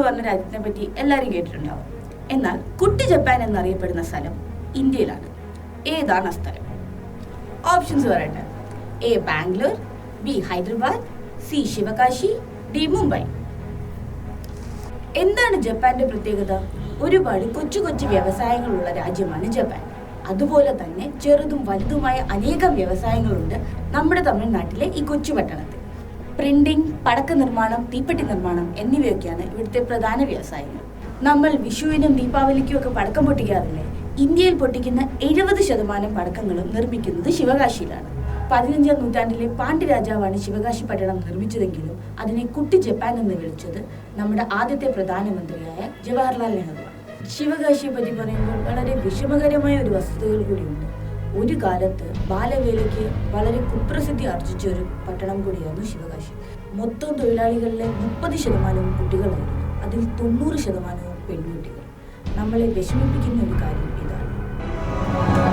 വന്ന രാജ്യത്തിനെ പറ്റി എല്ലാവരും കേട്ടിട്ടുണ്ടാവും. എന്നാൽ കുട്ടി ജപ്പാൻ എന്നറിയപ്പെടുന്ന സ്ഥലം ഇന്ത്യയിലാണ്. ഏതാണ് ആ സ്ഥലം? ഓപ്ഷൻസ് പറയട്ടെ. A Bangalore, B Hyderabad, C Sivakasi, D Mumbai. എന്താണ് ജപ്പാന്റെ പ്രത്യേകത? ഒരുപാട് കൊച്ചു കൊച്ചു വ്യവസായങ്ങളുള്ള രാജ്യമാണ് ജപ്പാൻ. അതുപോലെ തന്നെ ചെറുതും വലുതുമായ അനേകം വ്യവസായങ്ങളുണ്ട് നമ്മുടെ തമിഴ്നാട്ടിലെ ഈ കൊച്ചു പട്ടണത്തിൽ. പ്രിന്റിംഗ്, പടക്ക നിർമ്മാണം, തീപ്പെട്ടി നിർമ്മാണം എന്നിവയൊക്കെയാണ് ഇവിടുത്തെ പ്രധാന വ്യവസായങ്ങൾ. നമ്മൾ വിഷുവിനും ദീപാവലിക്കും ഒക്കെ പടക്കം പൊട്ടിക്കാറില്ലേ? ഇന്ത്യയിൽ പൊട്ടിക്കുന്ന 70% പടക്കങ്ങളും നിർമ്മിക്കുന്നത് ശിവകാശിയിലാണ്. 15ാം നൂറ്റാണ്ടിലെ പാണ്ഡ്യ രാജാവാണ് ശിവകാശി പട്ടണം നിർമ്മിച്ചതെങ്കിലും അതിനെ കുട്ടി ജപ്പാൻ എന്ന് വിളിച്ചത് നമ്മുടെ ആദ്യത്തെ പ്രധാനമന്ത്രിയായ ജവഹർലാൽ നെഹ്റു. ശിവകാശിയെ പറ്റി പറയുമ്പോൾ വളരെ വിഷമകരമായ ഒരു വസ്തുതകൾ കൂടിയുണ്ട്. ഒരു കാലത്ത് ബാലവേലയ്ക്ക് വളരെ കുപ്രസിദ്ധി ആർജിച്ച ഒരു പട്ടണം കൂടിയായിരുന്നു ശിവകാശി. മൊത്തം തൊഴിലാളികളിലെ 30% കുട്ടികളായിരുന്നു. അതിൽ 90% പെൺകുട്ടികൾ. നമ്മളെ വിഷമിപ്പിക്കുന്ന ഒരു കാര്യം ഇതാണ്.